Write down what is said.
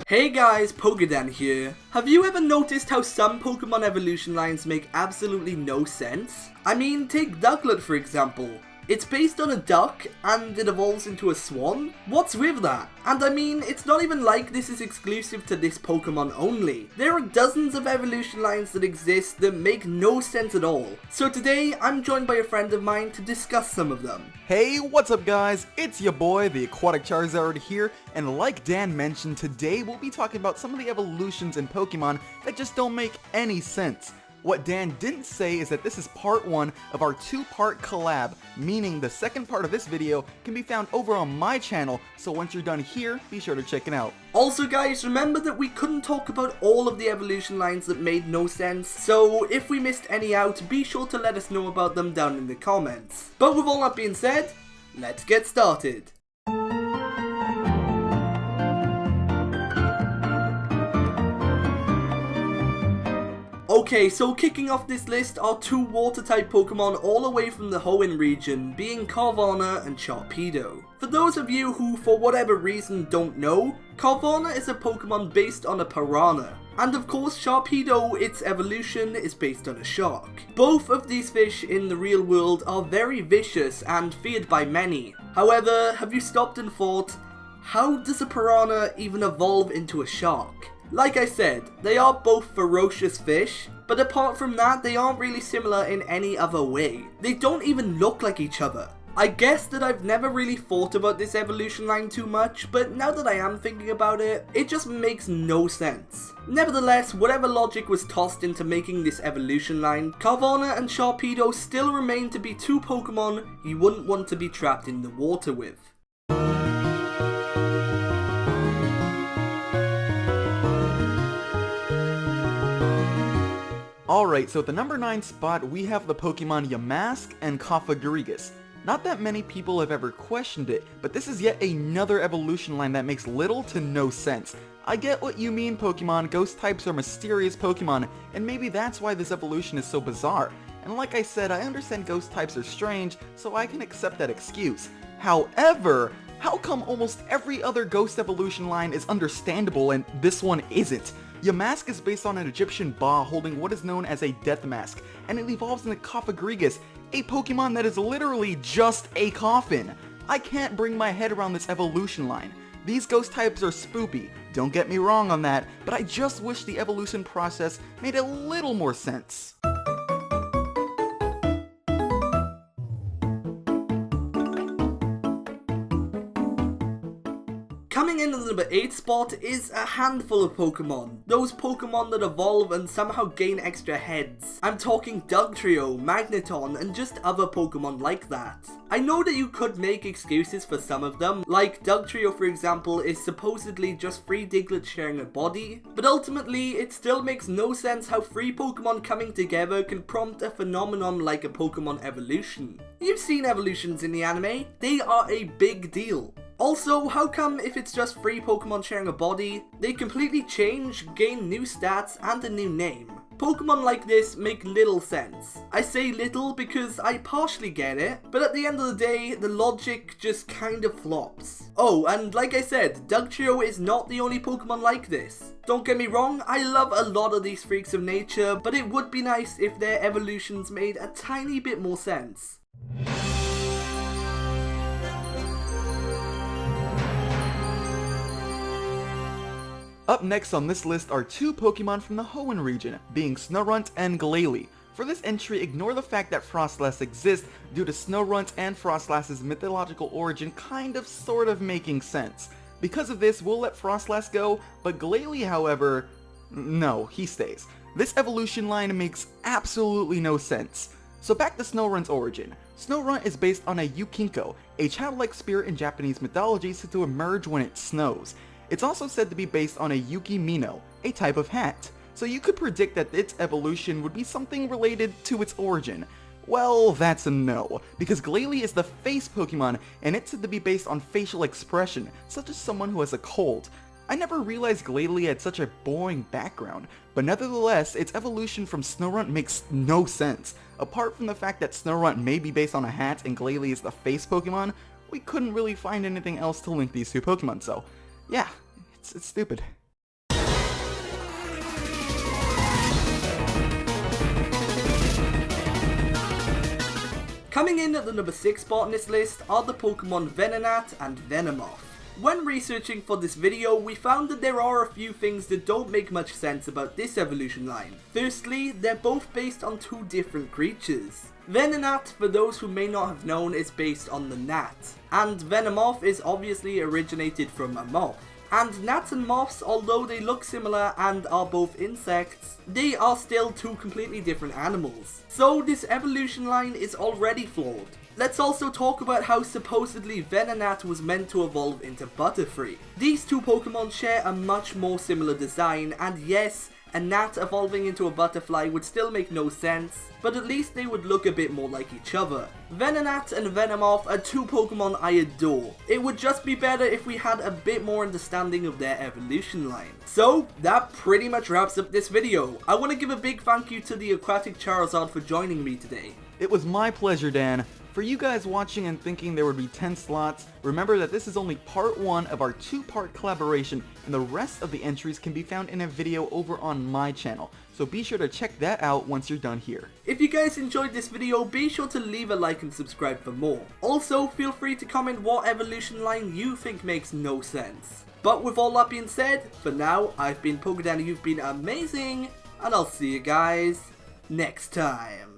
Hey guys, PokéDan here. Have you ever noticed how some Pokemon evolution lines make absolutely no sense? I mean, take Ducklet for example. It's based on a duck, and it evolves into a swan? What's with that? And I mean, it's not even like this is exclusive to this Pokemon only. There are dozens of evolution lines that exist that make no sense at all. So today, I'm joined by a friend of mine to discuss some of them. Hey, what's up guys? It's your boy, the Aquatic Charizard here, and like Dan mentioned, today we'll be talking about some of the evolutions in Pokemon that just don't make any sense. What Dan didn't say is that this is part 1 of our 2-part collab, meaning the second part of this video can be found over on my channel, so once you're done here, be sure to check it out. Also guys, remember that we couldn't talk about all of the evolution lines that made no sense, so if we missed any out, be sure to let us know about them down in the comments. But with all that being said, let's get started. Okay, so kicking off this list are 2 water-type Pokemon all the way from the Hoenn region, being Carvanha and Sharpedo. For those of you who, for whatever reason, don't know, Carvanha is a Pokemon based on a piranha. And of course, Sharpedo, its evolution, is based on a shark. Both of these fish in the real world are very vicious and feared by many. However, have you stopped and thought, how does a piranha even evolve into a shark? Like I said, they are both ferocious fish, but apart from that, they aren't really similar in any other way. They don't even look like each other. I guess that I've never really thought about this evolution line too much, but now that I am thinking about it, it just makes no sense. Nevertheless, whatever logic was tossed into making this evolution line, Carvanha and Sharpedo still remain to be 2 Pokemon you wouldn't want to be trapped in the water with. Alright, so at the number 9 spot, we have the Pokemon Yamask and Cofagrigus. Not that many people have ever questioned it, but this is yet another evolution line that makes little to no sense. I get what you mean, Pokemon, ghost types are mysterious Pokemon, and maybe that's why this evolution is so bizarre. And like I said, I understand ghost types are strange, so I can accept that excuse. However, how come almost every other ghost evolution line is understandable and this one isn't? Yamask is based on an Egyptian Ba holding what is known as a death mask, and it evolves into Cofagrigus, a Pokemon that is literally just a coffin. I can't bring my head around this evolution line. These ghost types are spoopy, don't get me wrong on that, but I just wish the evolution process made a little more sense. Coming in at the number 8 spot is a handful of Pokemon. Those Pokemon that evolve and somehow gain extra heads. I'm talking Dugtrio, Magneton, and just other Pokemon like that. I know that you could make excuses for some of them, like Dugtrio for example is supposedly just 3 Digletts sharing a body, but ultimately it still makes no sense how 3 Pokemon coming together can prompt a phenomenon like a Pokemon evolution. You've seen evolutions in the anime, they are a big deal. Also, how come if it's just 3 Pokemon sharing a body, they completely change, gain new stats, and a new name? Pokemon like this make little sense. I say little because I partially get it, but at the end of the day, the logic just kind of flops. Oh, and like I said, Dugtrio is not the only Pokemon like this. Don't get me wrong, I love a lot of these freaks of nature, but it would be nice if their evolutions made a tiny bit more sense. Up next on this list are 2 Pokemon from the Hoenn region, being Snorunt and Glalie. For this entry, ignore the fact that Frostlass exists due to Snorunt and Frostlass's mythological origin kind of sort of making sense. Because of this, we'll let Frostlass go, but Glalie, however, no, he stays. This evolution line makes absolutely no sense. So back to Snorunt's origin. Snorunt is based on a Yukinko, a childlike spirit in Japanese mythology said to emerge when it snows. It's also said to be based on a Yuki Mino, a type of hat, so you could predict that its evolution would be something related to its origin. Well, that's a no, because Glalie is the face Pokemon, and it's said to be based on facial expression, such as someone who has a cold. I never realized Glalie had such a boring background, but nevertheless, its evolution from Snorunt makes no sense. Apart from the fact that Snorunt may be based on a hat and Glalie is the face Pokemon, we couldn't really find anything else to link these two Pokemon, so yeah, it's stupid. Coming in at the number 6 spot on this list are the Pokemon Venonat and Venomoth. When researching for this video, we found that there are a few things that don't make much sense about this evolution line. Firstly, they're both based on two different creatures. Venonat, for those who may not have known, is based on the gnat, and Venomoth is obviously originated from a moth. And gnats and moths, although they look similar and are both insects, they are still two completely different animals. So this evolution line is already flawed. Let's also talk about how supposedly Venonat was meant to evolve into Butterfree. These two Pokemon share a much more similar design, and yes, a gnat evolving into a butterfly would still make no sense, but at least they would look a bit more like each other. Venonat and Venomoth are two Pokemon I adore. It would just be better if we had a bit more understanding of their evolution line. So, that pretty much wraps up this video. I want to give a big thank you to the Aquatic Charizard for joining me today. It was my pleasure, Dan. For you guys watching and thinking there would be 10 slots, remember that this is only part 1 of our 2-part collaboration, and the rest of the entries can be found in a video over on my channel, so be sure to check that out once you're done here. If you guys enjoyed this video, be sure to leave a like and subscribe for more. Also, feel free to comment what evolution line you think makes no sense. But with all that being said, for now, I've been PokéDan and you've been amazing, and I'll see you guys next time.